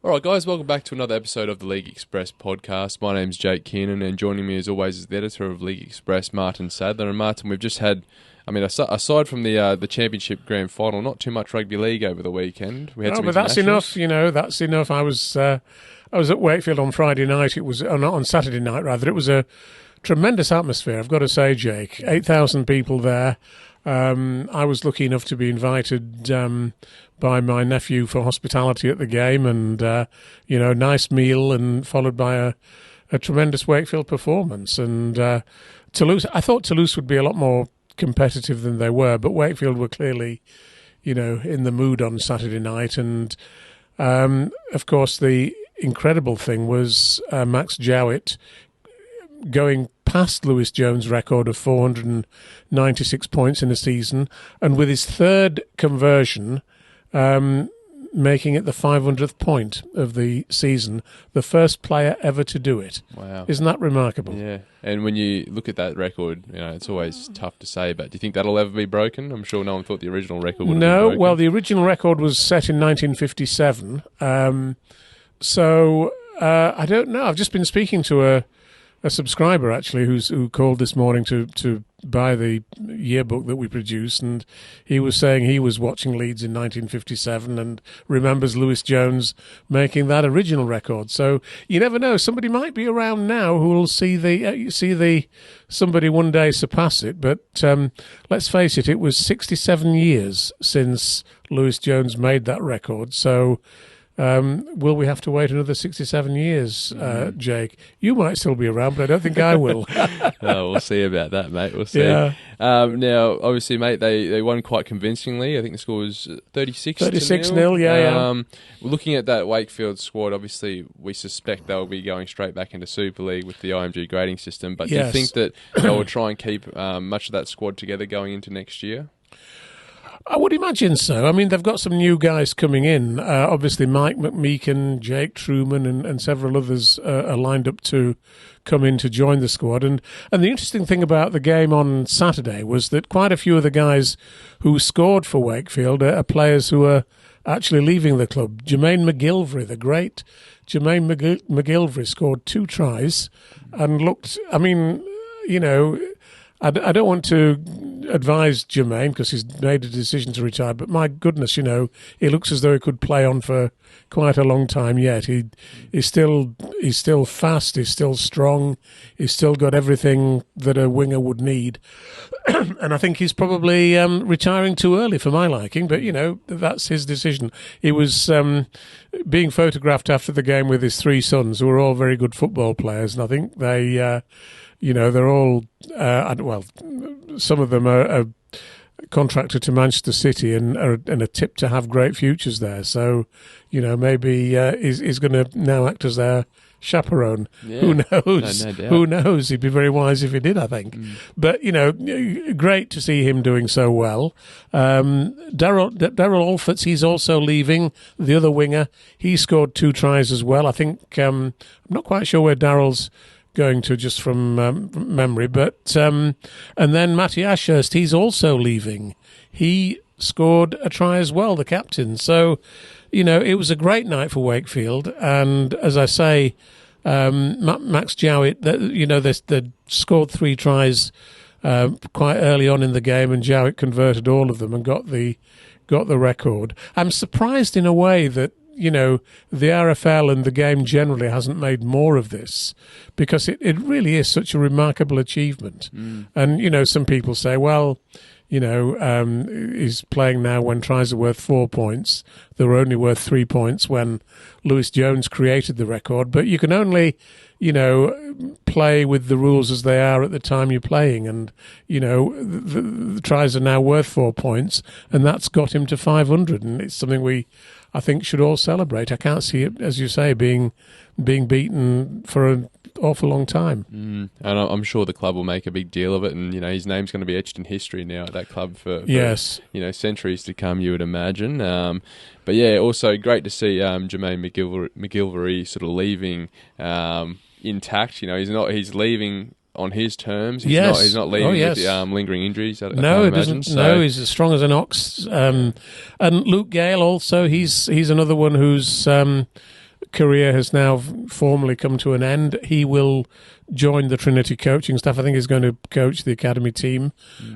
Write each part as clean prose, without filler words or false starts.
All right, guys, welcome back to another episode of the League Express podcast. My name's Jake Kearnan, and joining me as always is the editor of League Express, Martyn Sadler. And Martyn, we've just had, aside from the Championship Grand Final, not too much rugby league over the weekend. We had some but that's enough. That's enough. I was at Wakefield on Friday night. It was not on Saturday night, rather. It was a tremendous atmosphere, I've got to say, Jake. 8,000 people there. I was lucky enough to be invited by my nephew for hospitality at the game, and nice meal, and followed by a tremendous Wakefield performance. And Toulouse, I thought Toulouse would be a lot more competitive than they were, but Wakefield were clearly, in the mood on Saturday night. And of course, the incredible thing was Max Jowitt going past Lewis Jones' record of 496 points in a season, and with his third conversion, making it the 500th point of the season, the first player ever to do it. Wow. Isn't that remarkable? Yeah, and when you look at that record, it's always tough to say, but do you think that'll ever be broken? I'm sure no one thought the original record would have been broken. Well, the original record was set in 1957, so I don't know. I've just been speaking to a subscriber, actually, who called this morning to buy the yearbook that we produce, and he was saying he was watching Leeds in 1957 and remembers Lewis Jones making that original record. So you never know. Somebody might be around now who will see somebody one day surpass it. But let's face it, it was 67 years since Lewis Jones made that record. So will we have to wait another 67 years, Jake? You might still be around, but I don't think I will. We'll see about that, mate. We'll see. Yeah. Now, obviously, mate, they won quite convincingly. I think the score was 36-0. Yeah. Looking at that Wakefield squad, obviously, we suspect they'll be going straight back into Super League with the IMG grading system. But do you think that they'll try and keep much of that squad together going into next year? I would imagine so. I mean, they've got some new guys coming in. Obviously, Mike McMeekin, Jake Truman, and several others are lined up to come in to join the squad. And the interesting thing about the game on Saturday was that quite a few of the guys who scored for Wakefield are players who are actually leaving the club. Jermaine McGilvray, the great Jermaine McGilvray, scored 2 tries and looked, I don't want to advise Jermaine because he's made a decision to retire, but my goodness, he looks as though he could play on for quite a long time yet. He's still fast, he's still strong, he's still got everything that a winger would need. And I think he's probably retiring too early for my liking, but, that's his decision. He was being photographed after the game with his 3 sons, who are all very good football players, and I think they... they're all, some of them are contracted to Manchester City and are tipped to have great futures there. So, maybe he's going to now act as their chaperone. Yeah. Who knows? No doubt. Who knows? He'd be very wise if he did, I think. But, great to see him doing so well. Daryl Alfords, he's also leaving, the other winger. He scored 2 tries as well. I think, I'm not quite sure where Daryl's going to, just from memory, but and then Matty Ashurst, he's also leaving. He scored a try as well, the captain. So, it was a great night for Wakefield, and as I say, Max Jowitt, they scored 3 tries quite early on in the game, and Jowitt converted all of them and got the record. I'm surprised in a way that the RFL and the game generally hasn't made more of this, because it really is such a remarkable achievement. And, some people say, well, he's playing now when tries are worth 4 points. They were only worth 3 points when Lewis Jones created the record. But you can only, play with the rules as they are at the time you're playing. And, the tries are now worth 4 points, and that's got him to 500. And it's something I think should all celebrate. I can't see it, as you say, being beaten for an awful long time. And I'm sure the club will make a big deal of it, and his name's going to be etched in history now at that club for centuries to come, you would imagine. But yeah, also great to see Jermaine McGilvray sort of leaving intact. He's leaving on his terms. He's not leaving with the lingering injuries. No, he's as strong as an ox. And Luke Gale also, he's another one who's career has now formally come to an end. He will join the Trinity coaching staff. I think he's going to coach the academy team,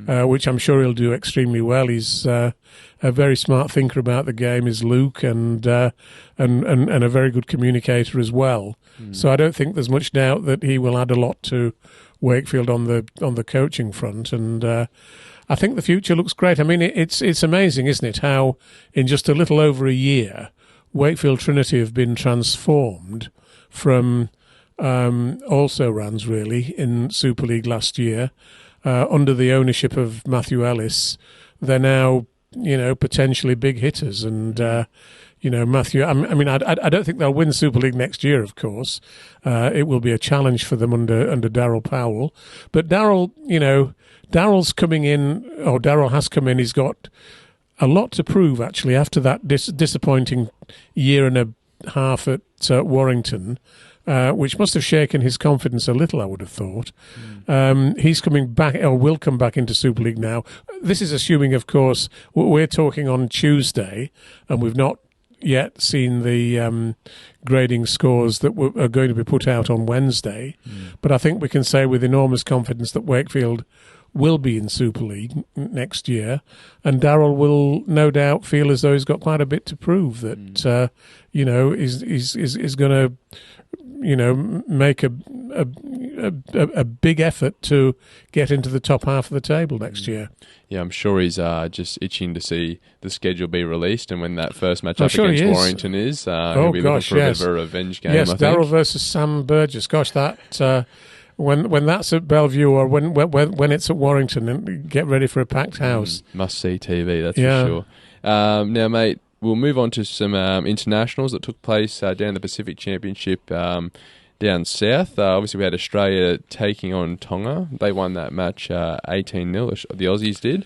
which I'm sure he'll do extremely well. He's a very smart thinker about the game, is Luke, and a very good communicator as well. So I don't think there's much doubt that he will add a lot to Wakefield on the coaching front, and I think the future looks great. I mean, it's amazing, isn't it, how in just a little over a year, Wakefield Trinity have been transformed from also-rans, really, in Super League last year, under the ownership of Matthew Ellis. They're now, potentially big hitters, and Matthew. I mean, I don't think they'll win Super League next year. Of course, it will be a challenge for them under Daryl Powell. But Daryl's coming in, or Daryl has come in. He's got a lot to prove, actually, after that disappointing year and a half at Warrington, which must have shaken his confidence a little, I would have thought. He's coming back, or will come back into Super League now. This is assuming, of course, we're talking on Tuesday, and we've not yet seen the grading scores that are going to be put out on Wednesday. But I think we can say with enormous confidence that Wakefield will be in Super League next year, and Daryl will no doubt feel as though he's got quite a bit to prove, that is going to make a big effort to get into the top half of the table next year. Yeah, I'm sure he's just itching to see the schedule be released, and when that first match up against Warrington is, he'll be looking for a bit of a revenge game. Yes, Daryl versus Sam Burgess. Gosh, that when that's at Bellevue, or when it's at Warrington, get ready for a packed house. Must see TV, that's for sure. Now, mate, we'll move on to some internationals that took place down the Pacific Championship down south. Obviously, we had Australia taking on Tonga. They won that match 18-0, the Aussies did.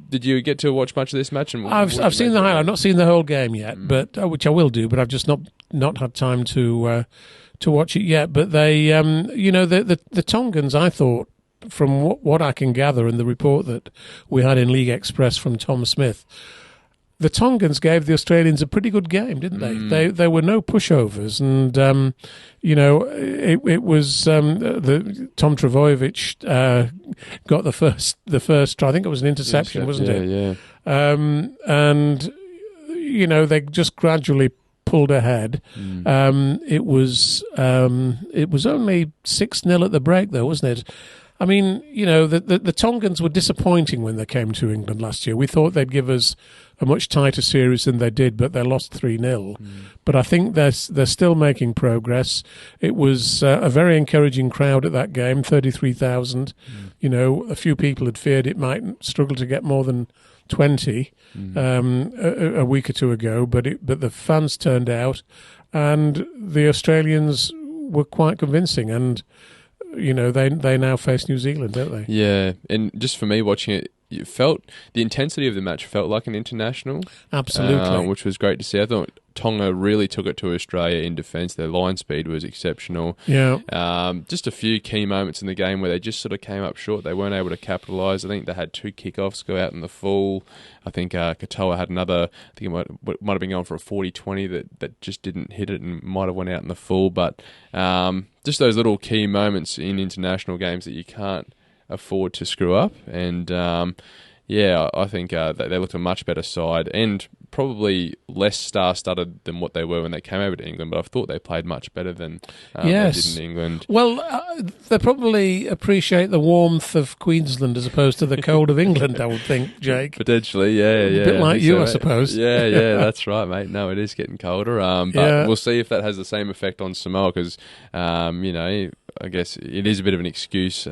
Did you get to watch much of this match? And I've seen the highlight. I've not seen the whole game yet, but which I will do, but I've just not had time to watch it yet. But they, the Tongans, I thought, from what I can gather in the report that we had in League Express from Tom Smith, the Tongans gave the Australians a pretty good game, didn't they? There were no pushovers, and it was the Tom Travojevic got the first try. I think it was an interception, wasn't it? Yeah. And they just gradually pulled ahead. It was only 6-0 at the break, though, wasn't it? I mean, the Tongans were disappointing when they came to England last year. We thought they'd give us a much tighter series than they did, but they lost 3-0. But I think they're still making progress. It was a very encouraging crowd at that game, 33,000. A few people had feared it might struggle to get more than 20 a week or two ago, but the fans turned out, and the Australians were quite convincing, and they now face New Zealand, don't they? Yeah, and just for me watching it, the intensity of the match felt like an international. Absolutely. Which was great to see. I thought Tonga really took it to Australia in defence. Their line speed was exceptional. Yeah. Just a few key moments in the game where they just sort of came up short. They weren't able to capitalise. I think they had 2 kickoffs go out in the full. I think Katoa had another, I think it might have been going for a 40-20 that just didn't hit it and might have went out in the full. But just those little key moments in international games that you can't afford to screw up. And I think they looked a much better side, and probably less star-studded than what they were when they came over to England, but I thought they played much better than they did in England. Well, they probably appreciate the warmth of Queensland as opposed to the cold of England, I would think, Jake. Potentially, yeah. A bit like you, I suppose. Yeah, that's right, mate. No, it is getting colder, but we'll see if that has the same effect on Samoa, because, I guess it is a bit of an excuse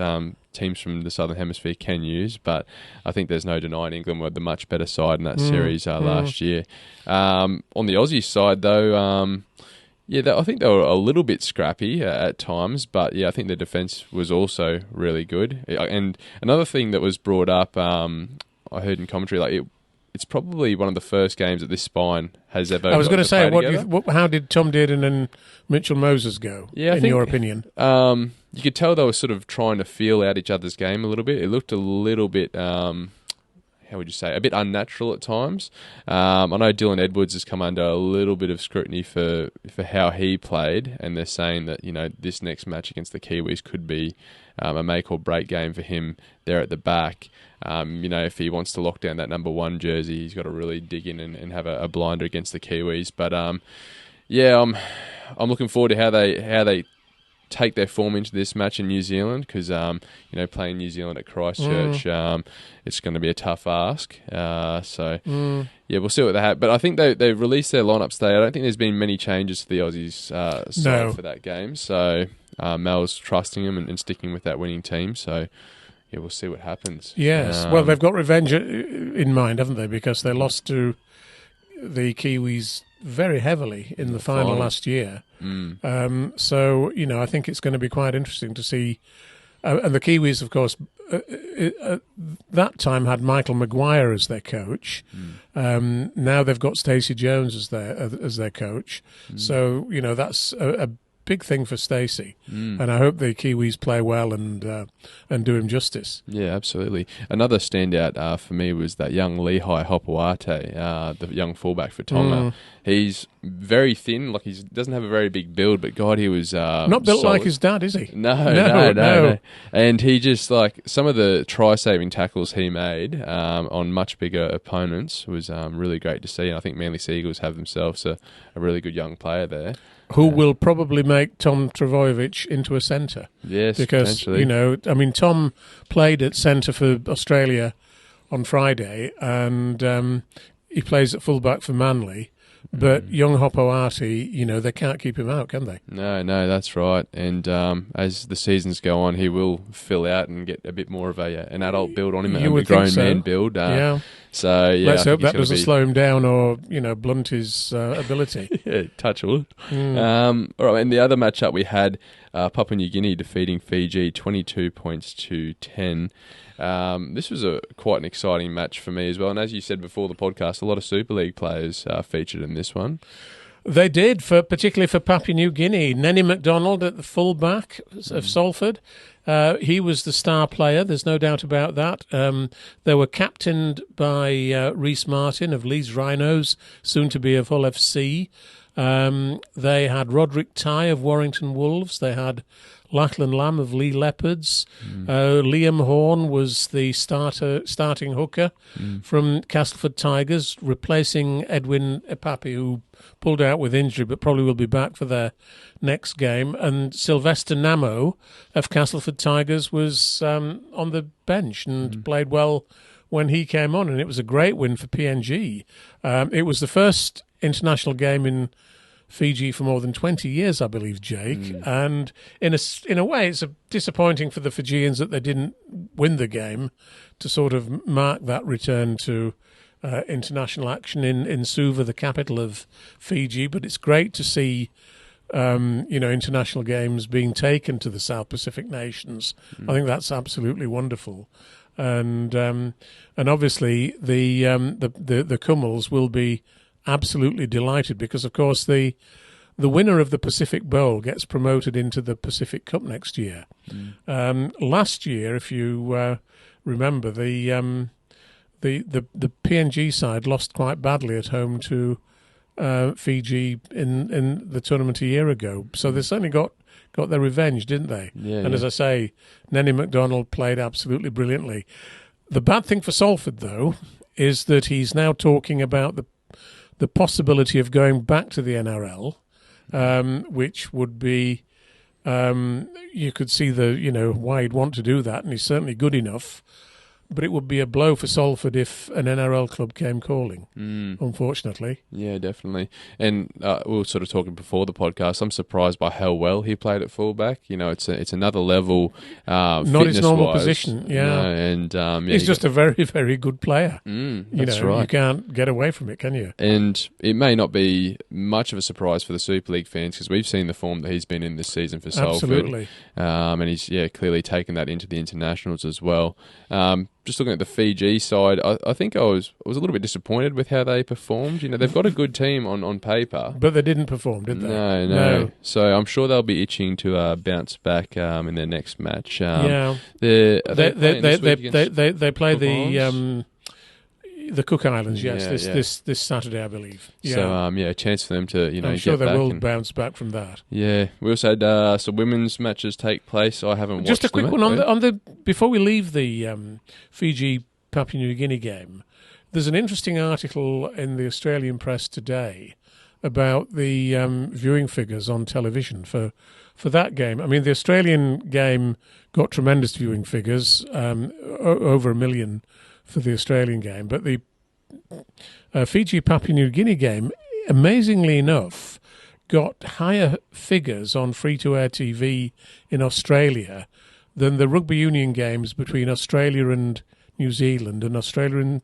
teams from the Southern Hemisphere can use, but I think there's no denying England were the much better side in that series last year. On the Aussie side, though, I think they were a little bit scrappy at times, but I think their defence was also really good. And another thing that was brought up, I heard in commentary, it's probably one of the first games that this spine has ever. I was going to say, how did Tom Dearden and Mitchell Moses go? In your opinion, you could tell they were sort of trying to feel out each other's game a little bit. It looked a little bit, how how would you say, a bit unnatural at times. I know Dylan Edwards has come under a little bit of scrutiny for how he played, and they're saying that, this next match against the Kiwis could be a make or break game for him there at the back. If he wants to lock down that number 1 jersey, he's got to really dig in and have a blinder against the Kiwis. But I'm looking forward to how they take their form into this match in New Zealand, because playing New Zealand at Christchurch, it's going to be a tough ask. We'll see what they have. But I think they've released their lineups today. I don't think there's been many changes to the Aussies side for that game. So Mel's trusting them and sticking with that winning team. So we'll see what happens. Yes, well, they've got revenge in mind, haven't they? Because they lost to the Kiwis very heavily in the final last year. So, I think it's going to be quite interesting to see. And the Kiwis, of course, that time had Michael Maguire as their coach. Now they've got Stacey Jones as their coach. So, that's a big thing for Stacey, and I hope the Kiwis play well and do him justice. Yeah, absolutely. Another standout for me was that young Lehigh Hopoate, the young fullback for Tonga. He's very thin, he doesn't have a very big build, but God, he was not built solid. Like his dad, is he? No. And he just some of the try-saving tackles he made on much bigger opponents was really great to see. And I think Manly Seagulls have themselves a really good young player there. Who will probably make Tom Travojevic into a centre. Yes, because, potentially. Tom played at centre for Australia on Friday, and he plays at fullback for Manly. But young Hopoate, they can't keep him out, can they? No, that's right. And as the seasons go on, he will fill out and get a bit more of an adult build on him, a grown man build. So let's hope that doesn't slow him down or blunt his ability. Touch wood. All right, and the other matchup we had, Papua New Guinea defeating Fiji 22 points to 10. This was quite an exciting match for me as well. And as you said before the podcast, a lot of Super League players featured in this one. They did, particularly for Papua New Guinea. Nenny McDonald at the full-back of Salford. He was the star player, there's no doubt about that. They were captained by Rhys Martyn of Leeds Rhinos, soon to be of Hull FC. They had Roderick Tye of Warrington Wolves. They had Lachlan Lamb of Lee Leopards. Liam Horn was the starting hooker from Castleford Tigers, replacing Edwin Epapi, who pulled out with injury but probably will be back for their next game. And Sylvester Namo of Castleford Tigers was on the bench and played well when he came on, and it was a great win for PNG. It was the first international game in Fiji for more than 20 years, I believe, Jake. And in a way, it's disappointing for the Fijians that they didn't win the game to sort of mark that return to international action in Suva, the capital of Fiji. But it's great to see, international games being taken to the South Pacific nations. I think that's absolutely wonderful. And obviously the Kummels will be absolutely delighted because, of course, the winner of the Pacific Bowl gets promoted into the Pacific Cup next year. Last year, if you remember, the PNG side lost quite badly at home to Fiji in the tournament a year ago. So they certainly got their revenge, didn't they? And as I say, Nenny McDonald played absolutely brilliantly. The bad thing for Salford, though, is that he's now talking about the possibility of going back to the NRL, which would be, you could see why he'd want to do that, and he's certainly good enough. But it would be a blow for Salford if an NRL club came calling, unfortunately. Yeah, definitely. And we were sort of talking before the podcast, I'm surprised by how well he played at fullback. It's another level not his normal position, he's just a very, very good player. That's right. You can't get away from it, can you? And it may not be much of a surprise for the Super League fans because we've seen the form that he's been in this season for Salford. Absolutely. And he's clearly taken that into the internationals as well. Just looking at the Fiji side, I think I was a little bit disappointed with how they performed. They've got a good team on paper. But they didn't perform, did they? No. So I'm sure they'll be itching to bounce back in their next match. They play The Cook Islands, yes, this Saturday, I believe. Yeah. So, a chance for them to, I'm sure they will bounce back from that. Yeah. We also had some women's matches take place. I haven't watched Just a quick them one on the before we leave the Fiji Papua New Guinea game. There's an interesting article in the Australian press today about the viewing figures on television for that game. I mean, the Australian game got tremendous viewing figures, over 1 million for the Australian game, but the Fiji Papua New Guinea game, amazingly enough, got higher figures on free-to-air TV in Australia than the rugby union games between Australia and New Zealand and Australia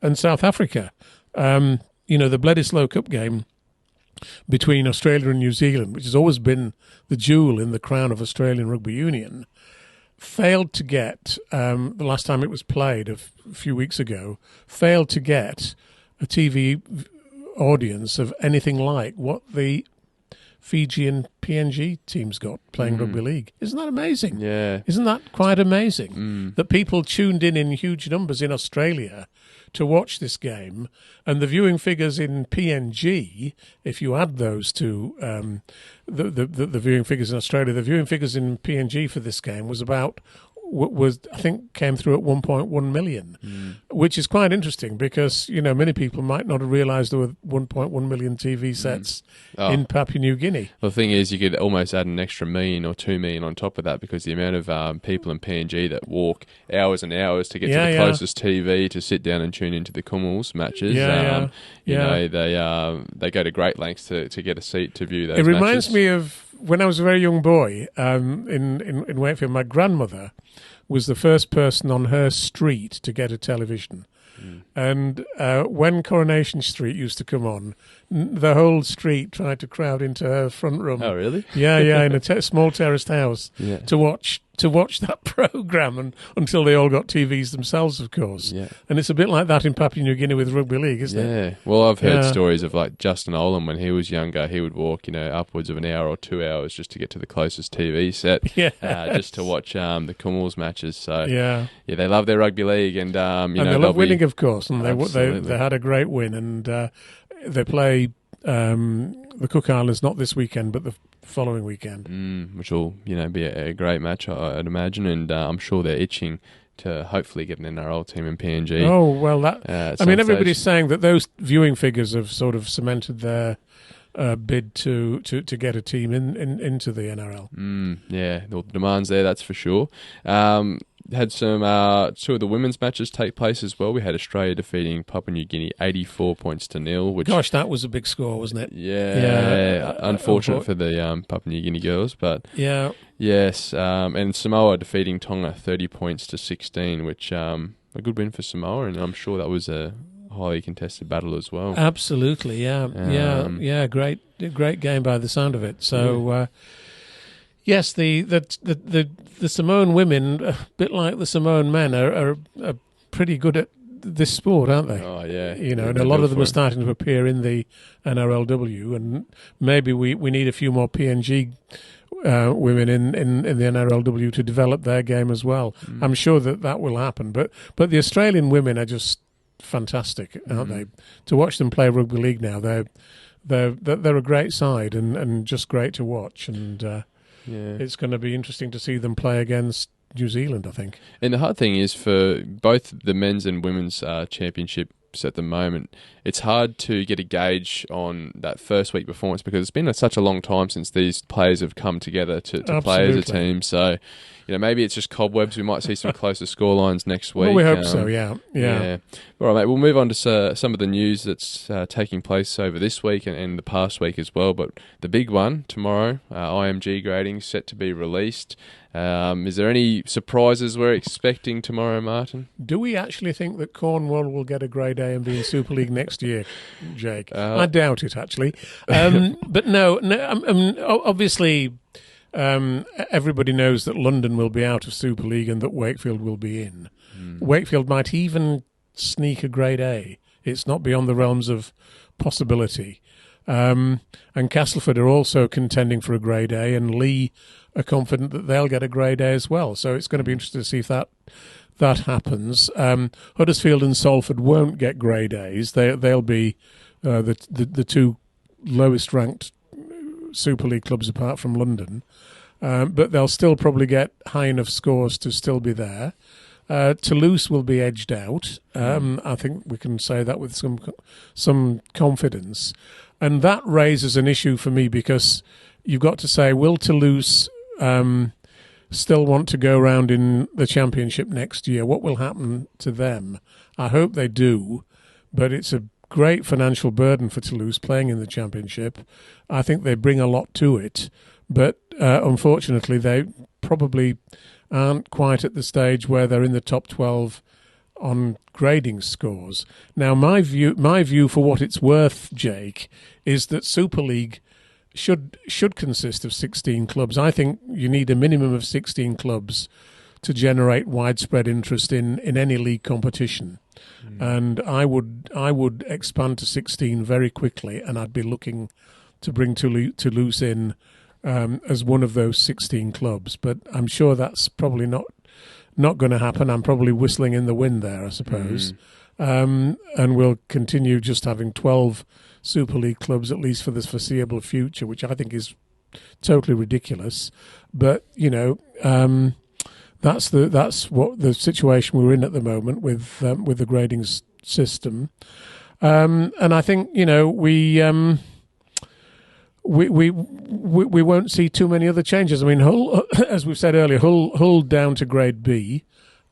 and South Africa. The Bledisloe Cup game between Australia and New Zealand, which has always been the jewel in the crown of Australian rugby union, failed to get, the last time it was played a few weeks ago, failed to get a TV audience of anything like what the Fiji and PNG teams got playing rugby league. Isn't that amazing? Yeah. Isn't that quite amazing? That people tuned in huge numbers in Australia to watch this game, and the viewing figures in PNG, if you add those to the viewing figures in Australia, the viewing figures in PNG for this game came through at 1.1 million, which is quite interesting because, many people might not have realised there were 1.1 million TV sets in Papua New Guinea. Well, the thing is, you could almost add an extra 1 million or 2 million on top of that because the amount of people in PNG that walk hours and hours to get to the closest TV to sit down and tune into the Commonwealth matches. They go to great lengths to get a seat to view those matches. It reminds me of when I was a very young boy in Wakefield. My grandmother was the first person on her street to get a television. And when Coronation Street used to come on, the whole street tried to crowd into her front room. Oh, really? Yeah, in a small terraced house to watch that programme until they all got TVs themselves, of course. Yeah. And it's a bit like that in Papua New Guinea with rugby league, isn't it? Yeah. Well, I've heard stories of like Justin Olam when he was younger. He would walk, upwards of an hour or 2 hours just to get to the closest TV set, just to watch the Commonwealth matches. So they love their rugby league, and they love winning, of course. And they had a great win, and they play the Cook Islands not this weekend, but the following weekend, which will be a great match, I'd imagine, and I'm sure they're itching to hopefully get an NRL team in PNG. Oh well, everybody's saying that those viewing figures have sort of cemented their bid to get a team into the NRL. The demand's there, that's for sure. Had some 2 of the women's matches take place as well. We had Australia defeating Papua New Guinea 84 points to 0. Which, gosh, that was a big score, wasn't it? Yeah. Unfortunate for the Papua New Guinea girls, but yes. And Samoa defeating Tonga 30 points to 16, which a good win for Samoa, and I'm sure that was a highly contested battle as well. Absolutely, great game by the sound of it. So. Yes, the Samoan women, a bit like the Samoan men, are pretty good at this sport, aren't they? Oh, yeah. And a lot of them are starting to appear in the NRLW, and maybe we need a few more PNG women in the NRLW to develop their game as well. I'm sure that will happen. But the Australian women are just fantastic, aren't they? To watch them play rugby league now, they're a great side and just great to watch, and it's going to be interesting to see them play against New Zealand, I think. And the hard thing is for both the men's and women's championships at the moment, it's hard to get a gauge on that first week performance because it's been such a long time since these players have come together to play as a team. So, maybe it's just cobwebs. We might see some closer scorelines next week. Well, we hope so, yeah. All right, mate, we'll move on to some of the news that's taking place over this week and the past week as well. But the big one, tomorrow, IMG Grading set to be released. Is there any surprises we're expecting tomorrow, Martyn? Do we actually think that Cornwall will get a grade A and be in Super League next year, Jake? I doubt it, actually. But no, obviously... everybody knows that London will be out of Super League and that Wakefield will be in. Wakefield might even sneak a grade A. It's not beyond the realms of possibility. And Castleford are also contending for a Grade A, and Leigh are confident that they'll get a Grade A as well. So it's going to be interesting to see if that happens. Huddersfield and Salford won't get Grade A's. They'll be the two lowest ranked Super League clubs apart from London. But they'll still probably get high enough scores to still be there. Toulouse will be edged out. I think we can say that with some confidence. And that raises an issue for me, because you've got to say, will Toulouse still want to go around in the Championship next year? What will happen to them? I hope they do, but it's a great financial burden for Toulouse playing in the Championship. I think they bring a lot to it, but unfortunately they probably aren't quite at the stage where they're in the top 12 on grading scores. Now, my view for what it's worth, Jake, is that Super League should consist of 16 clubs. I think you need a minimum of 16 clubs to generate widespread interest in any league competition. And I would expand to 16 very quickly, and I'd be looking to bring Toulouse in as one of those 16 clubs. But I'm sure that's probably not going to happen. I'm probably whistling in the wind there, I suppose. And we'll continue just having 12 Super League clubs, at least for the foreseeable future, which I think is totally ridiculous. But, that's what the situation we're in at the moment with the grading system. And I think, we won't see too many other changes. I mean, Hull, as we've said earlier, Hull down to Grade B,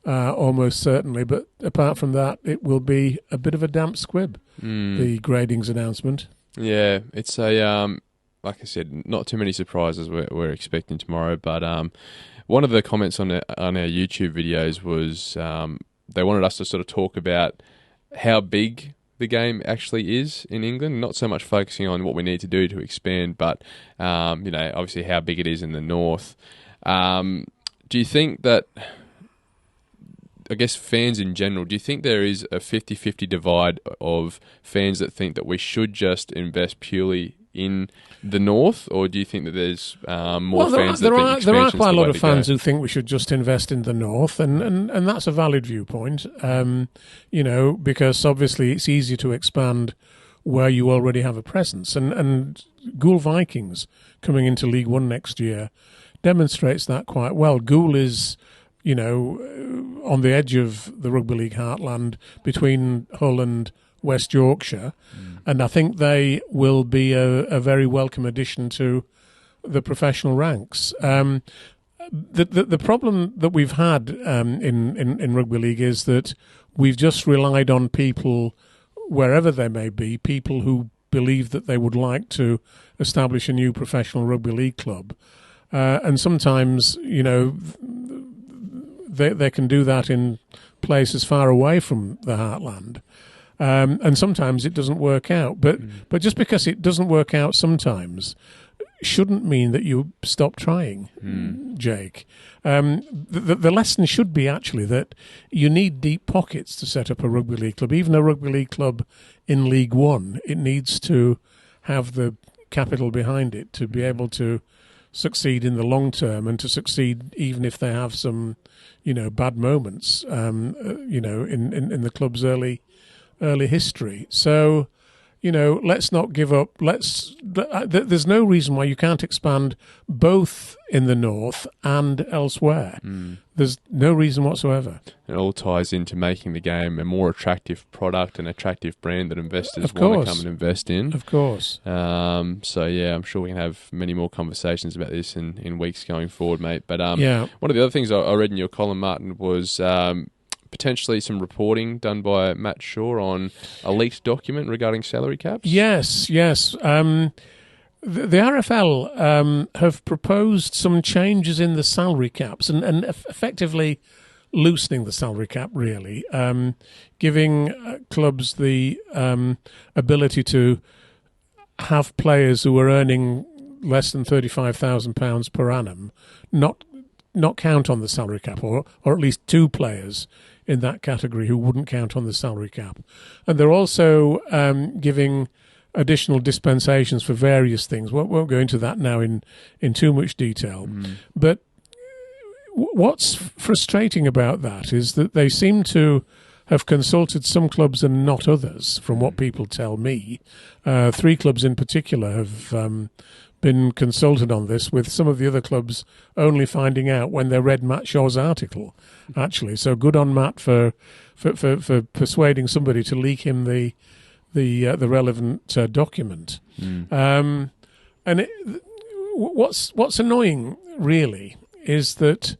almost certainly. But apart from that, it will be a bit of a damp squib, the gradings announcement. Yeah, it's a like I said, not too many surprises we're expecting tomorrow. But one of the comments on our YouTube videos was they wanted us to sort of talk about how big the game actually is in England, not so much focusing on what we need to do to expand, but obviously how big it is in the north. Do you think that, I guess fans in general, do you think there is a 50-50 divide of fans that think that we should just invest purely in the north, or do you think that there's more fans that think expansion's the way to go? There are quite a lot of fans who think we should just invest in the north, and that's a valid viewpoint, because obviously it's easier to expand where you already have a presence. And Goole Vikings coming into League One next year demonstrates that quite well. Goole is, on the edge of the Rugby League heartland between Hull and West Yorkshire, and I think they will be a very welcome addition to the professional ranks. The problem that we've had in Rugby League is that we've just relied on people, wherever they may be, people who believe that they would like to establish a new professional Rugby League club, and sometimes they can do that in places far away from the heartland. And sometimes it doesn't work out. But just because it doesn't work out sometimes shouldn't mean that you stop trying, Jake. The lesson should be actually that you need deep pockets to set up a rugby league club. Even a rugby league club in League One, it needs to have the capital behind it to be able to succeed in the long term, and to succeed even if they have some, bad moments, in the club's early history. So, let's not give up. There's no reason why you can't expand both in the north and elsewhere. There's no reason whatsoever. It all ties into making the game a more attractive product, an attractive brand that investors want to come and invest in. Of course. I'm sure we can have many more conversations about this in weeks going forward, mate. But one of the other things I read in your column, Martyn, was potentially some reporting done by Matt Shaw on a leaked document regarding salary caps? Yes. The RFL have proposed some changes in the salary caps and effectively loosening the salary cap, really, giving clubs the ability to have players who are earning less than £35,000 per annum not count on the salary cap, or at least two players in that category who wouldn't count on the salary cap. And they're also giving additional dispensations for various things. Won't go into that now in too much detail. But what's frustrating about that is that they seem to have consulted some clubs and not others, from what people tell me. 3 clubs in particular have been consulted on this, with some of the other clubs only finding out when they read Matt Shaw's article, actually. So good on Matt for persuading somebody to leak him the relevant document. What's annoying, really, is that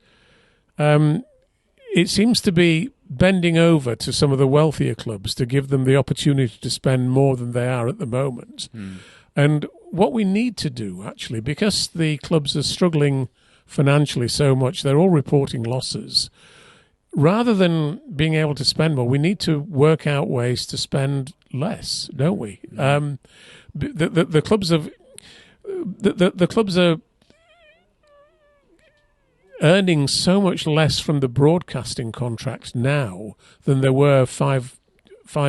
it seems to be bending over to some of the wealthier clubs to give them the opportunity to spend more than they are at the moment. And what we need to do, actually, because the clubs are struggling financially so much, they're all reporting losses. Rather than being able to spend more, we need to work out ways to spend less, don't we? The clubs are earning so much less from the broadcasting contract now than there were five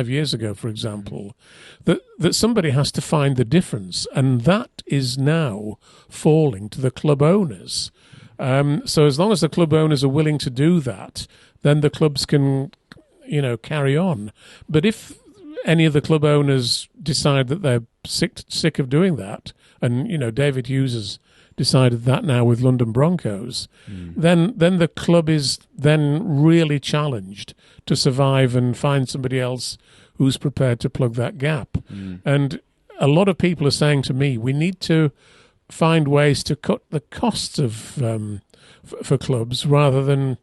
years ago, for example, that somebody has to find the difference, and that is now falling to the club owners. So as long as the club owners are willing to do that, then the clubs can, carry on. But if any of the club owners decide that they're sick of doing that, and David Hughes has decided that now with London Broncos, then the club is then really challenged to survive and find somebody else who's prepared to plug that gap. And a lot of people are saying to me, we need to find ways to cut the costs of for clubs rather than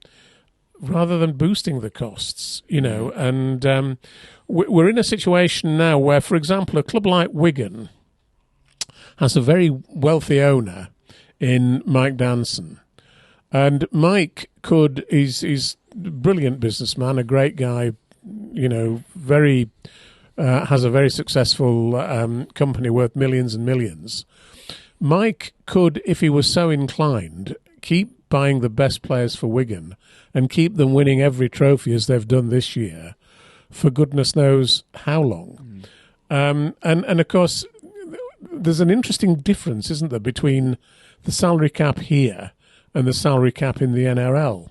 boosting the costs, And we're in a situation now where, for example, a club like Wigan has a very wealthy owner in Mike Danson. And Mike he's a brilliant businessman, a great guy, very has a very successful company worth millions and millions. Mike could, if he was so inclined, keep buying the best players for Wigan and keep them winning every trophy as they've done this year for goodness knows how long. And of course, there's an interesting difference, isn't there, between the salary cap here and the salary cap in the NRL.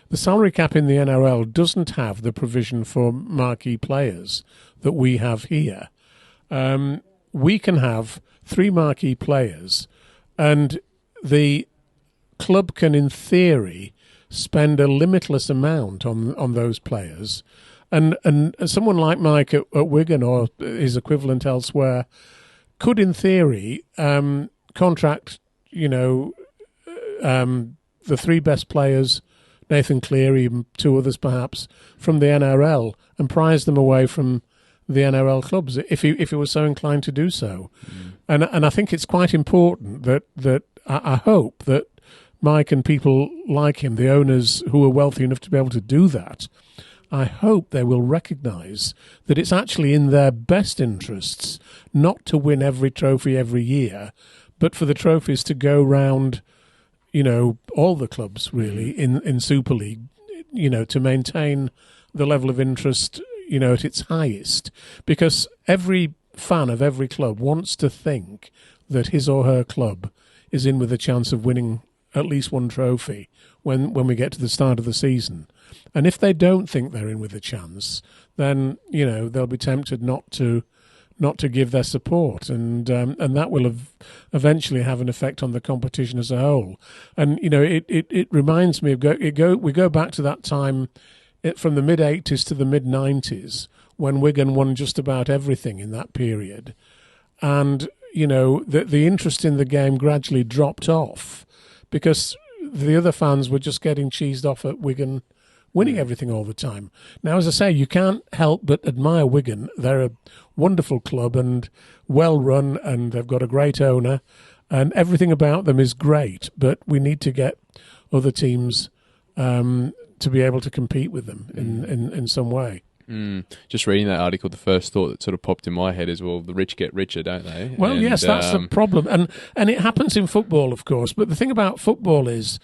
The salary cap in the NRL doesn't have the provision for marquee players that we have here. We can have 3 marquee players, and the club can, in theory, spend a limitless amount on those players. And someone like Mike at Wigan or his equivalent elsewhere could, in theory, contract, the 3 best players, Nathan Cleary, 2 others perhaps, from the NRL, and prize them away from the NRL clubs if he was so inclined to do so. And I think it's quite important that I hope that Mike and people like him, the owners who are wealthy enough to be able to do that, I hope they will recognise that it's actually in their best interests not to win every trophy every year, but for the trophies to go round, all the clubs really in Super League, to maintain the level of interest, at its highest. Because every fan of every club wants to think that his or her club is in with a chance of winning at least one trophy when we get to the start of the season. And if they don't think they're in with a chance, then, they'll be tempted not to give their support, and that will eventually have an effect on the competition as a whole. And it reminds me of we go back to that time from the mid-80s to the mid-90s when Wigan won just about everything in that period, and the interest in the game gradually dropped off because the other fans were just getting cheesed off at Wigan winning everything all the time. Now, as I say, you can't help but admire Wigan. They're a wonderful club and well run, and they've got a great owner, and everything about them is great. But we need to get other teams to be able to compete with them in some way. Just reading that article, the first thought that sort of popped in my head is, well, the rich get richer, don't they? Well, yes, that's the problem. And it happens in football, of course. But the thing about football is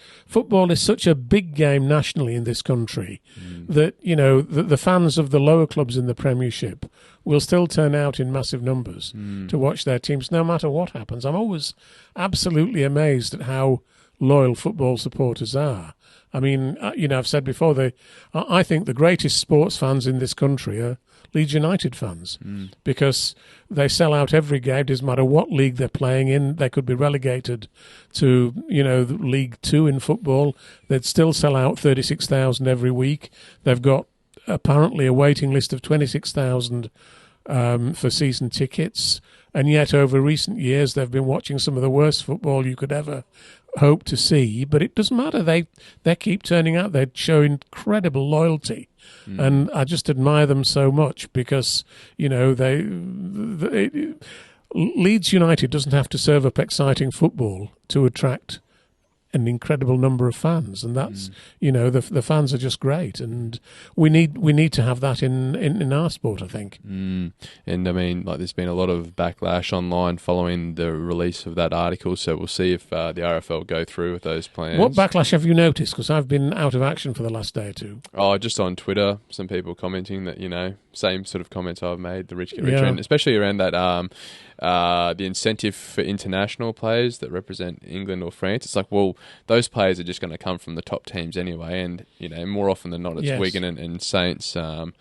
such a big game nationally in this country that, you know, the fans of the lower clubs in the Premiership will still turn out in massive numbers to watch their teams, no matter what happens. I'm always absolutely amazed at how loyal football supporters are. I mean, you know, I've said before, I think the greatest sports fans in this country are Leeds United fans because they sell out every game, doesn't matter what league they're playing in. They could be relegated to, you know, League 2 in football. They'd still sell out 36,000 every week. They've got apparently a waiting list of 26,000 for season tickets. And yet over recent years, they've been watching some of the worst football you could ever hope to see, but it doesn't matter. They keep turning out. They show incredible loyalty, and I just admire them so much because, you know, Leeds United doesn't have to serve up exciting football to attract an incredible number of fans, and that's you know, the fans are just great, and we need to have that in our sport, I think. And I mean, like, there's been a lot of backlash online following the release of that article, so we'll see if the RFL go through with those plans. What backlash have you noticed? Because I've been out of action for the last day or two. Oh, just on Twitter, some people commenting that, you know, same sort of comments I've made, the rich get richer, and especially around that the incentive for international players that represent England or France. It's like, well, those players are just going to come from the top teams anyway, and, you know, more often than not, it's Wigan and Saints, you know,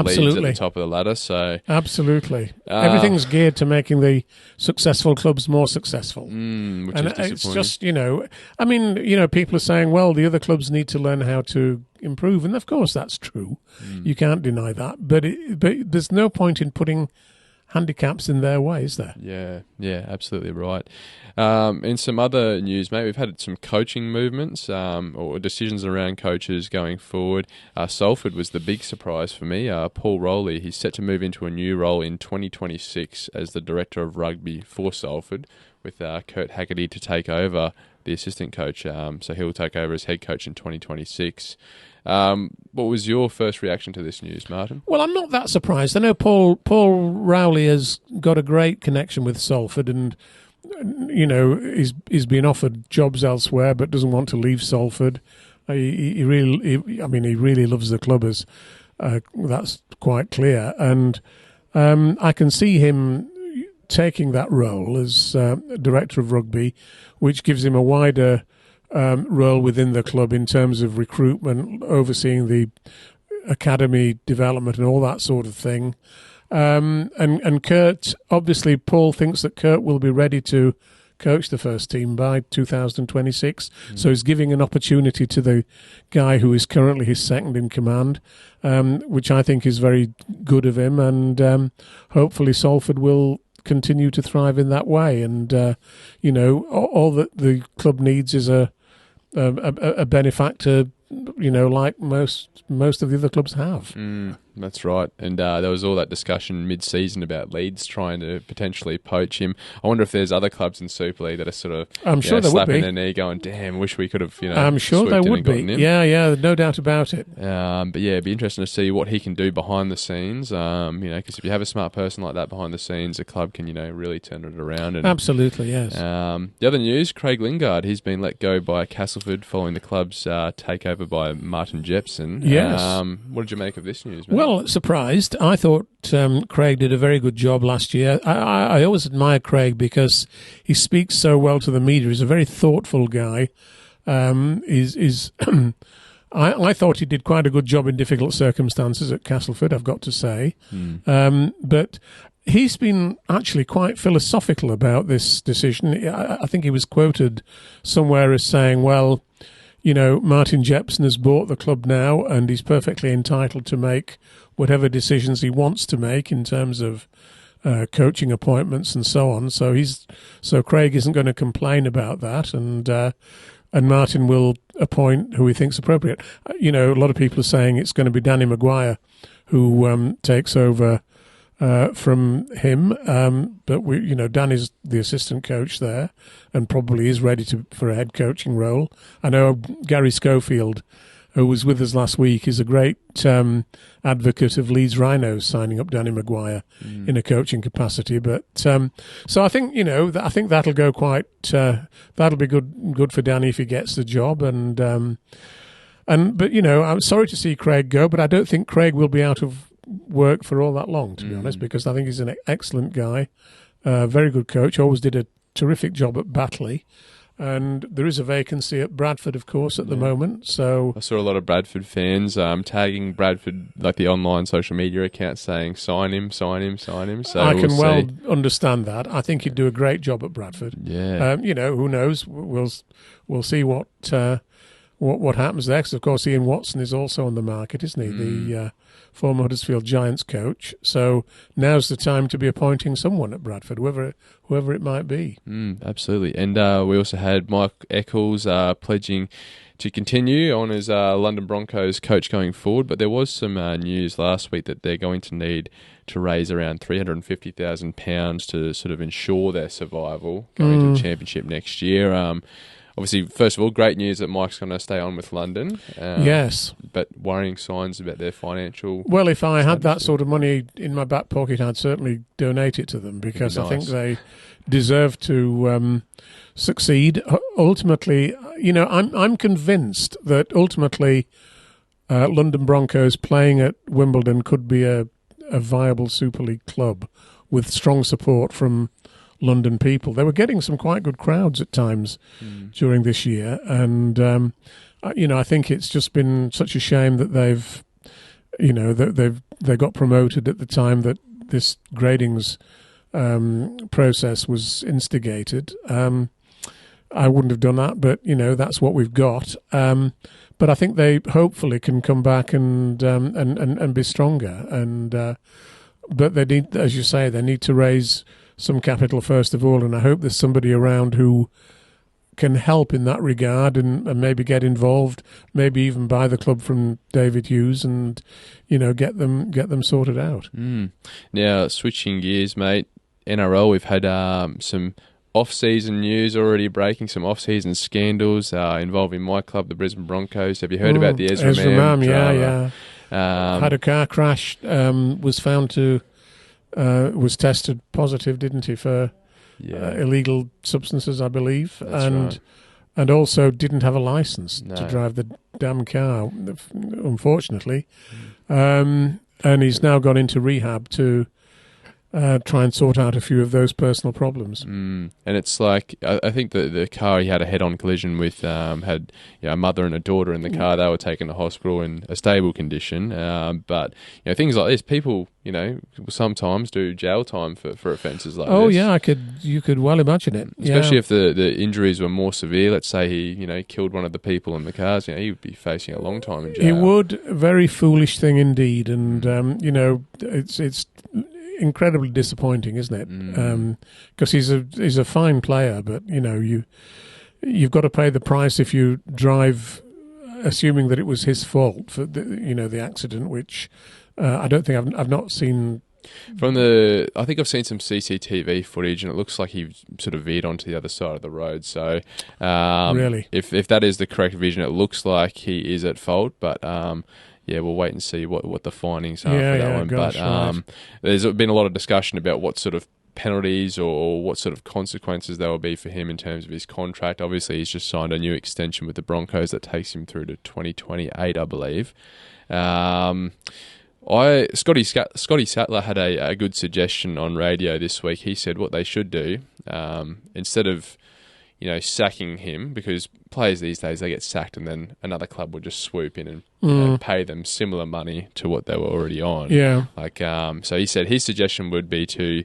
Leeds at the top of the ladder. So absolutely, everything's geared to making the successful clubs more successful, which and is disappointing. It's just, you know, I mean, you know, people are saying, well, the other clubs need to learn how to improve, and of course that's true. You can't deny that, but there's no point in putting handicaps in their way, is there? Yeah, absolutely right. In some other news, mate, we've had some coaching movements or decisions around coaches going forward. Salford was the big surprise for me. Paul Rowley, he's set to move into a new role in 2026 as the Director of Rugby for Salford, with Kurt Haggerty to take over the assistant coach. So he'll take over as head coach in 2026. What was your first reaction to this news, Martyn? Well, I'm not that surprised. I know Paul Rowley has got a great connection with Salford, and, you know, he's been offered jobs elsewhere, but doesn't want to leave Salford. He really loves the club, as that's quite clear, and I can see him taking that role as Director of Rugby, which gives him a wider role within the club in terms of recruitment, overseeing the academy development and all that sort of thing. And Kurt, obviously, Paul thinks that Kurt will be ready to coach the first team by 2026. So he's giving an opportunity to the guy who is currently his second in command, which I think is very good of him. And hopefully Salford will continue to thrive in that way. And, you know, all that the club needs is a benefactor, you know, like most of the other clubs have. That's right. And there was all that discussion mid-season about Leeds trying to potentially poach him. I wonder if there's other clubs in Super League that are sort of slapping their knee going, damn, wish we could have, you know, I'm sure there would be. Yeah, no doubt about it. But yeah, it'd be interesting to see what he can do behind the scenes, you know, because if you have a smart person like that behind the scenes, a club can, you know, really turn it around. And, absolutely, yes. The other news, Craig Lingard, he's been let go by Castleford following the club's takeover by Martyn Jepson. Yes. What did you make of this news, mate? Well, surprised. I thought Craig did a very good job last year. I always admire Craig because he speaks so well to the media. He's a very thoughtful guy. I thought he did quite a good job in difficult circumstances at Castleford, I've got to say. But he's been actually quite philosophical about this decision. I think he was quoted somewhere as saying, well, you know, Martyn Jepson has bought the club now and he's perfectly entitled to make whatever decisions he wants to make in terms of coaching appointments and so on. So Craig isn't going to complain about that, and Martyn will appoint who he thinks appropriate. You know, a lot of people are saying it's going to be Danny Maguire who takes over from him, but Danny's the assistant coach there and probably is ready for a head coaching role. I know Gary Schofield who was with us last week, is a great advocate of Leeds Rhinos signing up Danny Maguire in a coaching capacity. But so I think I think that'll go quite. That'll be good for Danny if he gets the job. But I'm sorry to see Craig go, but I don't think Craig will be out of work for all that long, to be honest, because I think he's an excellent guy, very good coach. Always did a terrific job at Batley. And there is a vacancy at Bradford, of course, at the moment. So I saw a lot of Bradford fans tagging Bradford, like the online social media account, saying sign him, sign him, sign him. So I can well understand that. I think he'd do a great job at Bradford. Yeah. Who knows? We'll see what happens there. Because of course, Ian Watson is also on the market, isn't he? The former Huddersfield Giants coach. So now's the time to be appointing someone at Bradford, whoever it might be. Absolutely. And we also had Mike Eccles pledging to continue on as London Broncos coach going forward. But there was some news last week that they're going to need to raise around £350,000 to sort of ensure their survival going into the championship next year. Obviously, first of all, great news that Mike's going to stay on with London. Yes. But worrying signs about their financial... Well, if I had that sort of money in my back pocket, I'd certainly donate it to them because I think they deserve to succeed. Ultimately, I'm convinced that ultimately London Broncos playing at Wimbledon could be a viable Super League club with strong support from London people. They were getting some quite good crowds at times during this year, and I think it's just been such a shame that they got promoted at the time that this gradings process was instigated. I wouldn't have done that, but that's what we've got. But I think they hopefully can come back and be stronger. But they need, as you say, they need to raise some capital first of all, and I hope there's somebody around who can help in that regard and maybe get involved, maybe even buy the club from David Hughes and get them sorted out. Now, switching gears, mate, NRL, we've had some off-season news already breaking, some off-season scandals involving my club, the Brisbane Broncos. Have you heard about the Ezra Mam drama? Yeah. Had a car crash, was found to... was tested positive, didn't he, for illegal substances, I believe. Right. And also didn't have a licence to drive the damn car, unfortunately. And he's now gone into rehab to try and sort out a few of those personal problems. And it's like, I think the car he had a head-on collision with had a mother and a daughter in the car. They were taken to hospital in a stable condition. But things like this, people sometimes do jail time for offences like this. Oh yeah, you could well imagine it. Especially if the injuries were more severe. Let's say he killed one of the people in the cars. He would be facing a long time in jail. He would. Very foolish thing indeed. And it's incredibly disappointing, isn't it? Because he's a fine player, but you've got to pay the price if you drive, assuming that it was his fault for the accident, which I don't think I've not seen. I think I've seen some CCTV footage, and it looks like he sort of veered onto the other side of the road. So, really, if that is the correct vision, it looks like he is at fault, but. We'll wait and see what the findings are for that one. Gosh, but there's been a lot of discussion about what sort of penalties or what sort of consequences there will be for him in terms of his contract. Obviously, he's just signed a new extension with the Broncos that takes him through to 2028, I believe. Scotty Sadler had a good suggestion on radio this week. He said what they should do, instead of sacking him, because players these days, they get sacked and then another club would just swoop in and pay them similar money to what they were already on. Yeah. So he said his suggestion would be to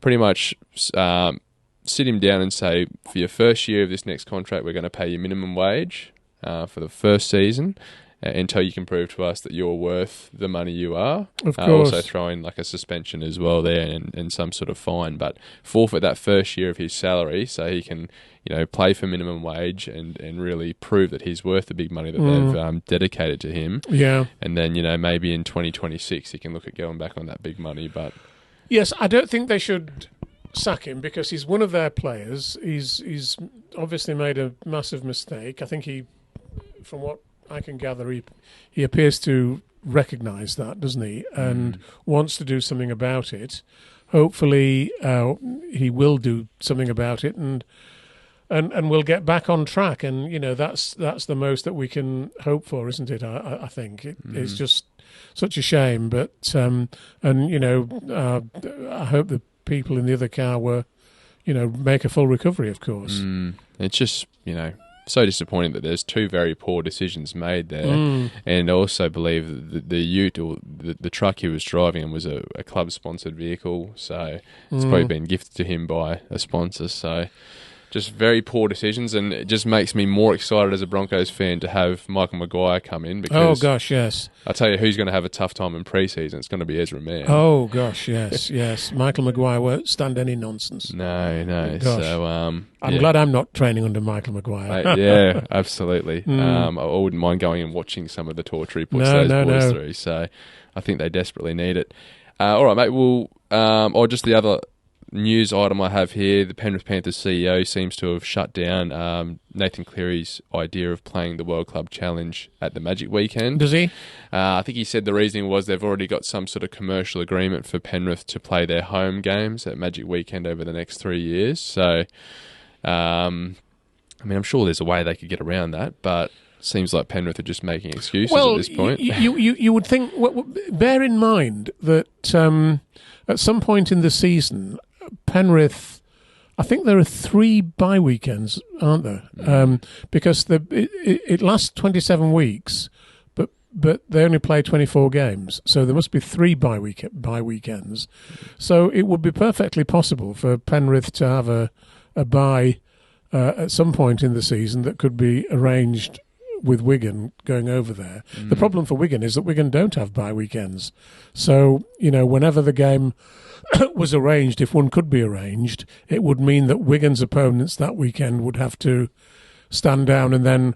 pretty much sit him down and say, for your first year of this next contract, we're going to pay you minimum wage for the first season until you can prove to us that you're worth the money you are. Of course. Also throw in like a suspension as well there and some sort of fine, but forfeit that first year of his salary so he can play for minimum wage and really prove that he's worth the big money that they've dedicated to him. Yeah. And then, maybe in 2026 he can look at going back on that big money. But yes, I don't think they should sack him because he's one of their players. He's obviously made a massive mistake. I think he, from what I can gather, he appears to recognise that, doesn't he, and wants to do something about it. Hopefully, he will do something about it, and we'll get back on track. And that's the most that we can hope for, isn't it? I think it's just such a shame, but I hope the people in the other car were, make a full recovery, of course. It's just so disappointing that there's two very poor decisions made there, and I also believe that the ute or the truck he was driving in was a club-sponsored vehicle, so it's probably been gifted to him by a sponsor. So just very poor decisions, and it just makes me more excited as a Broncos fan to have Michael Maguire come in. Because, oh gosh, yes! I tell you, who's going to have a tough time in pre-season? It's going to be Ezra Mam. Oh gosh, yes, yes. Michael Maguire won't stand any nonsense. No. Gosh. So I'm glad I'm not training under Michael Maguire. Yeah, absolutely. I wouldn't mind going and watching some of the torture he puts those boys through. So I think they desperately need it. All right, mate. Well, just the other news item I have here, the Penrith Panthers CEO seems to have shut down Nathan Cleary's idea of playing the World Club Challenge at the Magic Weekend. Does he? I think he said the reasoning was they've already got some sort of commercial agreement for Penrith to play their home games at Magic Weekend over the next 3 years. So, I'm sure there's a way they could get around that, but seems like Penrith are just making excuses at this point. You would think, bear in mind that at some point in the season, Penrith, I think there are 3 bye weekends, aren't there? Because it lasts 27 weeks, but they only play 24 games, so there must be 3 bye weekends. So it would be perfectly possible for Penrith to have a bye at some point in the season that could be arranged with Wigan going over there. The problem for Wigan is that Wigan don't have bye weekends. So, whenever the game was arranged, if one could be arranged, it would mean that Wigan's opponents that weekend would have to stand down and then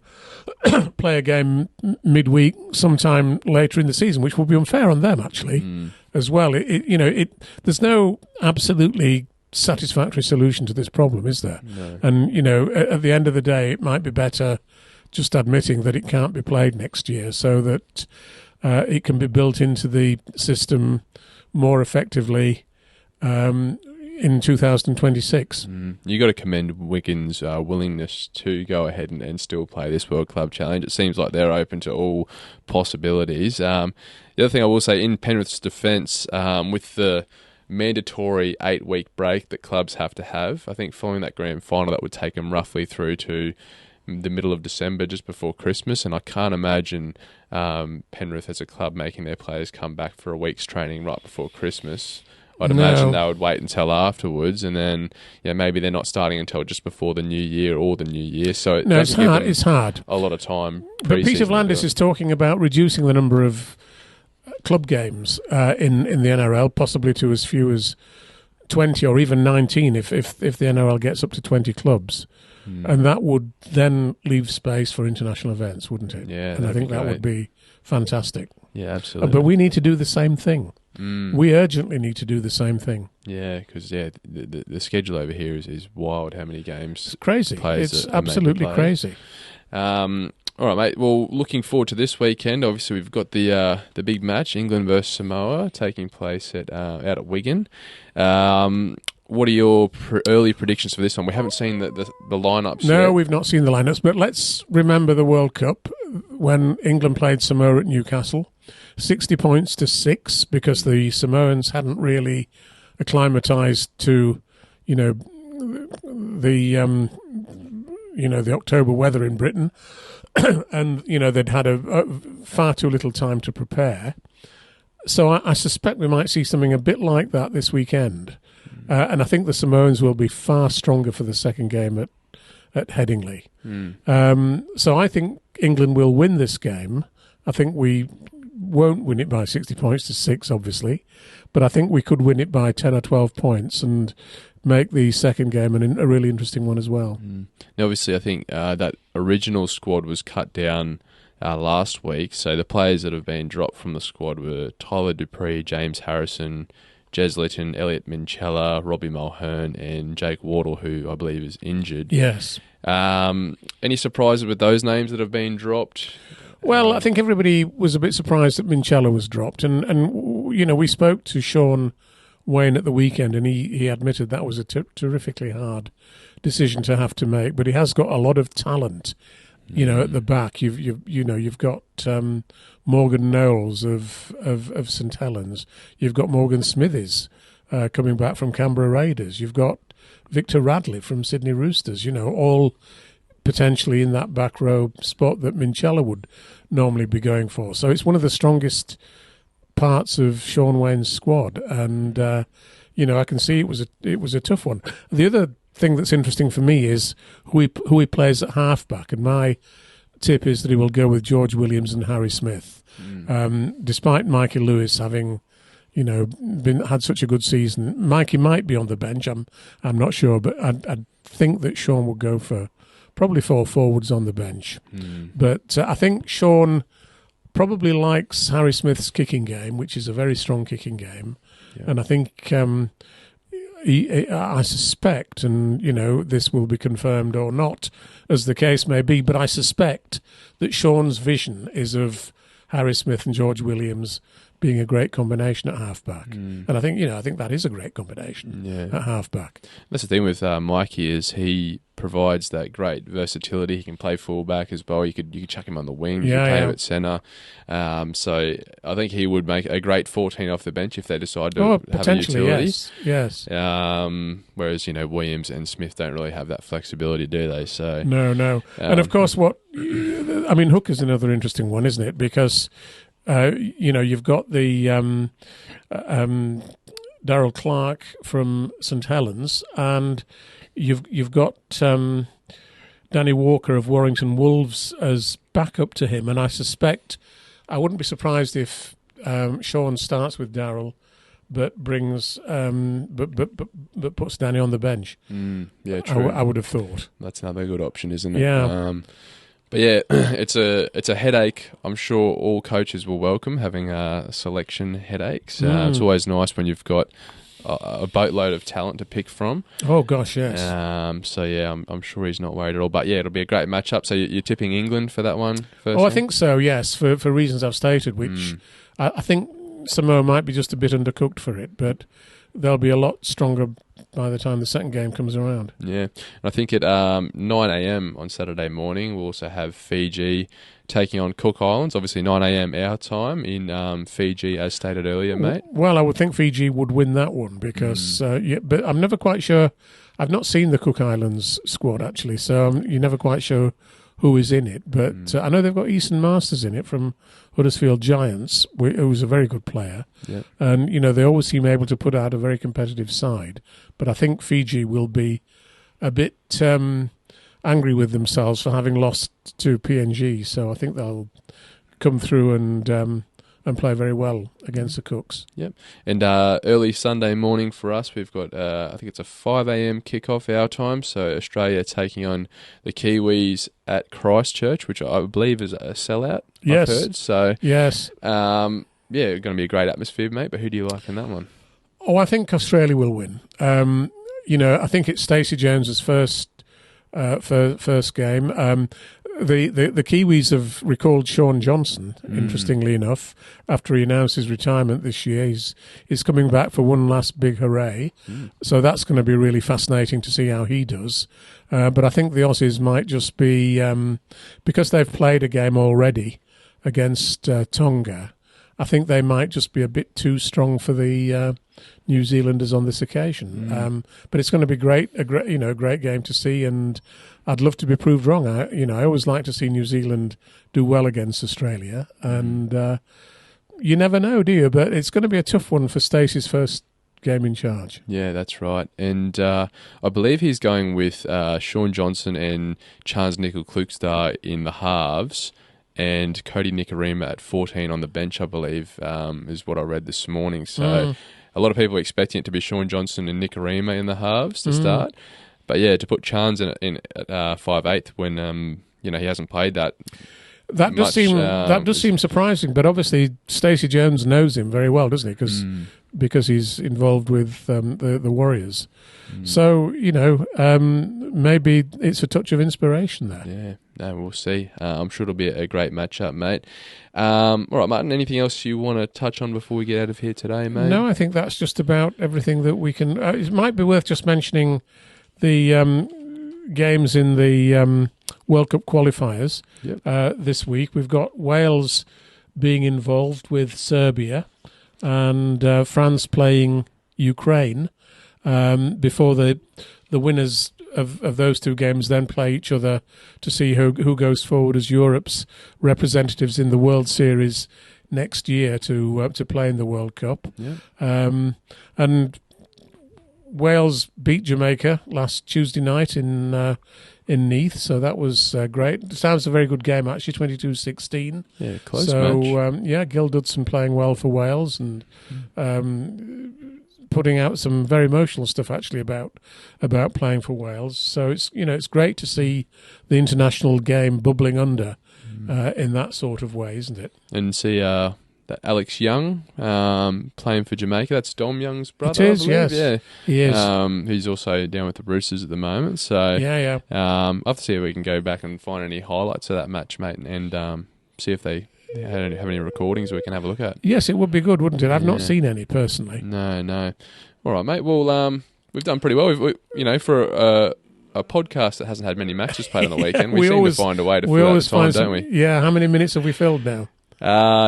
play a game midweek sometime later in the season, which would be unfair on them, actually, as well. There's no absolutely satisfactory solution to this problem, is there? No. And, at the end of the day, it might be better just admitting that it can't be played next year so that it can be built into the system more effectively in 2026. You got to commend Wigan's willingness to go ahead and still play this World Club Challenge. It seems like they're open to all possibilities. The other thing I will say, in Penrith's defence, with the mandatory 8-week break that clubs have to have, I think following that grand final, that would take them roughly through to the middle of December, just before Christmas, and I can't imagine Penrith as a club making their players come back for a week's training right before Christmas. I'd imagine they would wait until afterwards, and then maybe they're not starting until just before the new year or the new year. So it's hard. It's hard. A lot of time. But Peter Vlandis is talking about reducing the number of club games in the NRL, possibly to as few as 20 or even 19 if the NRL gets up to 20 clubs. And that would then leave space for international events, wouldn't it? Yeah, and I think that would be fantastic. Yeah, absolutely. But we need to do the same thing. We urgently need to do the same thing. Yeah, because the schedule over here is wild. How many games? It's crazy. It's absolutely crazy. All right, mate. Well, looking forward to this weekend. Obviously, we've got the big match, England versus Samoa, taking place out at Wigan. What are your early predictions for this one? We haven't seen the lineups yet. No, we've not seen the lineups, but let's remember the World Cup when England played Samoa at Newcastle. 60 points to 6 because the Samoans hadn't really acclimatised to, the October weather in Britain, and they'd had a far too little time to prepare. So I suspect we might see something a bit like that this weekend. And I think the Samoans will be far stronger for the second game at Headingley. So I think England will win this game. I think we won't win it by 60 points to 6, obviously, but I think we could win it by 10 or 12 points and make the second game a really interesting one as well. Now, obviously, I think that original squad was cut down last week, so the players that have been dropped from the squad were Tyler Dupree, James Harrison, Jez Litton, Elliot Minchella, Robbie Mulhern, and Jake Wardle, who I believe is injured. Yes. Any surprises with those names that have been dropped? Well, I think everybody was a bit surprised that Minchella was dropped, and we spoke to Sean Wayne at the weekend, and he admitted that was a terrifically hard decision to have to make. But he has got a lot of talent, at the back. You've got Morgan Knowles of St Helens. You've got Morgan Smithies coming back from Canberra Raiders. You've got Victor Radley from Sydney Roosters. All potentially in that back row spot that Minchella would normally be going for. So it's one of the strongest parts of Sean Wayne's squad, and I can see it was a tough one. The other thing that's interesting for me is who he plays at halfback, and my tip is that he will go with George Williams and Harry Smith. Despite Mikey Lewis having had such a good season, Mikey might be on the bench. I'm not sure, but I'd think that Sean would go for probably 4 forwards on the bench. But I think Sean probably likes Harry Smith's kicking game, which is a very strong kicking game. Yeah. And I think I suspect, and this will be confirmed or not, as the case may be, but I suspect that Sean's vision is of Harry Smith and George Williams being a great combination at halfback. And I think that is a great combination at halfback. That's the thing with Mikey, is he provides that great versatility. He can play fullback as well. You could chuck him on the wing. You could play him at centre. So I think he would make a great 14 off the bench if they decide to have a utility. Yes. Whereas Williams and Smith don't really have that flexibility, do they? So no. And of course, Hooker's another interesting one, isn't it? Because you've got the Darryl Clark from St Helens, and you've got Danny Walker of Warrington Wolves as backup to him, and I suspect I wouldn't be surprised if Sean starts with Darryl, but brings but puts Danny on the bench. Yeah, true. I would have thought that's another good option, isn't it? Yeah. But yeah, it's a headache. I'm sure all coaches will welcome having selection headaches. It's always nice when you've got a boatload of talent to pick from. Oh gosh, yes. So yeah, I'm sure he's not worried at all. But yeah, it'll be a great matchup. So you're tipping England for that one? I think so. Yes, for reasons I've stated, which I think Samoa might be just a bit undercooked for it, but they'll be a lot stronger by the time the second game comes around. Yeah, and I think at 9 a.m. on Saturday morning, we'll also have Fiji taking on Cook Islands. Obviously 9 a.m. our time in Fiji, as stated earlier, mate. Well, I would think Fiji would win that one because, but I'm never quite sure. I've not seen the Cook Islands squad, actually, so you're never quite sure who is in it. But I know they've got Easton Masters in it from Huddersfield Giants, who's a very good player. Yep. And, they always seem able to put out a very competitive side. But I think Fiji will be a bit angry with themselves for having lost to PNG. So I think they'll come through and play very well against the Cooks. Yep. And early Sunday morning for us, we've got, I think it's a 5 a.m. kickoff our time. So Australia taking on the Kiwis at Christchurch, which I believe is a sellout, yes. I've heard. So, yes. Going to be a great atmosphere, mate. But who do you like in that one? Oh, I think Australia will win. I think it's Stacey Jones's first game. The Kiwis have recalled Sean Johnson, interestingly enough, after he announced his retirement this year. He's coming back for one last big hooray. So that's going to be really fascinating to see how he does. But I think the Aussies might just be, because they've played a game already against Tonga, I think they might just be a bit too strong for the New Zealanders on this occasion. But it's going to be a great game to see, and I'd love to be proved wrong. I always like to see New Zealand do well against Australia, and you never know, do you? But it's going to be a tough one for Stacey's first game in charge. Yeah, that's right. And I believe he's going with Sean Johnson and Charles Nickel-Klukstar in the halves, and Cody Nikorima at 14 on the bench, I believe, is what I read this morning. So a lot of people are expecting it to be Sean Johnson and Nikorima in the halves to start. But yeah, to put Chance in at 5'8" when he hasn't played that. That does seem surprising, but obviously Stacey Jones knows him very well, doesn't he? Because he's involved with the Warriors. So maybe it's a touch of inspiration there. Yeah, no, we'll see. I'm sure it'll be a great matchup, mate. All right, Martyn, anything else you want to touch on before we get out of here today, mate? No, I think that's just about everything that we can... it might be worth just mentioning the games in the World Cup qualifiers this week. We've got Wales being involved with Serbia and France playing Ukraine before the winners of those two games then play each other to see who goes forward as Europe's representatives in the World Series next year to play in the World Cup. And Wales beat Jamaica last Tuesday night in Neath, so that was great. It sounds a very good game, actually, 22-16. Yeah, close match. So, Gil Dudson playing well for Wales and putting out some very emotional stuff, actually, about playing for Wales. So it's great to see the international game bubbling under in that sort of way, isn't it? And see that Alex Young playing for Jamaica. That's Dom Young's brother, It is, I believe. yes. Yeah. He is. He's also down with the Roosters at the moment. So I'll have to see if we can go back and find any highlights of that match, mate, and see if they have any recordings we can have a look at. Yes, it would be good, wouldn't it? I've not seen any personally. No. All right, mate. Well, we've done pretty well. For a podcast that hasn't had many matches played on the weekend, we seem to find a way to fill out the time, don't we? Yeah. How many minutes have we filled now?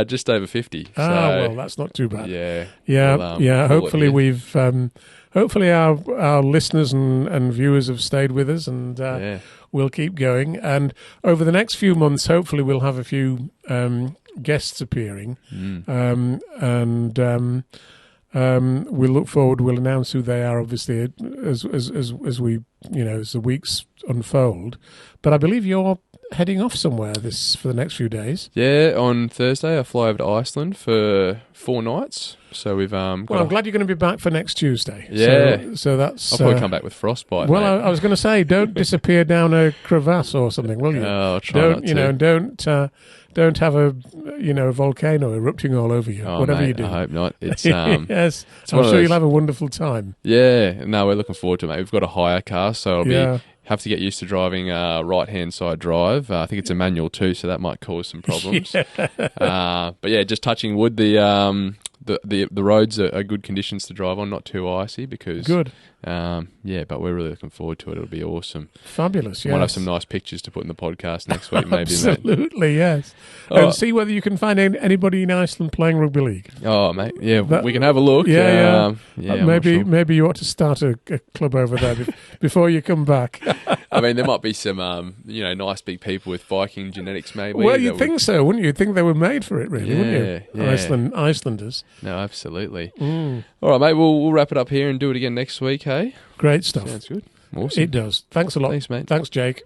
Just over 50. Well, that's not too bad. Yeah. We'll, hopefully we've. Hopefully our listeners and viewers have stayed with us, and we'll keep going. And over the next few months, hopefully we'll have a few guests appearing, we'll look forward. We'll announce who they are, obviously, as we as the weeks unfold. But I believe you're heading off somewhere for the next few days. Yeah, on Thursday I fly over to Iceland for 4 nights. So we've I'm glad you're going to be back for next Tuesday. Yeah. So that's... I'll probably come back with frostbite, Well, mate. I was going to say, don't disappear down a crevasse or something, will you? I'll try not to. Don't have a volcano erupting all over you. Whatever mate, you do. I hope not. It's yes, it's I'm sure you'll have a wonderful time. Yeah, no, we're looking forward to it, mate. We've got a hire car, so have to get used to driving right-hand side drive. I think it's a manual too, so that might cause some problems. But yeah, just touching wood, the roads are good conditions to drive on, not too icy because good. But we're really looking forward to it. It'll be awesome. Fabulous. Yes. Might have some nice pictures to put in the podcast next week, maybe. Absolutely, yes. And see whether you can find anybody in Iceland playing rugby league. Oh, mate, we can have a look. Maybe you ought to start a club over there before you come back. I mean, there might be some nice big people with Viking genetics, maybe. Well, you'd think so, wouldn't you? You'd think they were made for it, really, wouldn't you? Yeah. Icelanders. No, absolutely. All right, mate. We'll wrap it up here and do it again next week, hey? Great stuff. Sounds good. Awesome. It does. Thanks a lot. Thanks, mate. Thanks, Jake.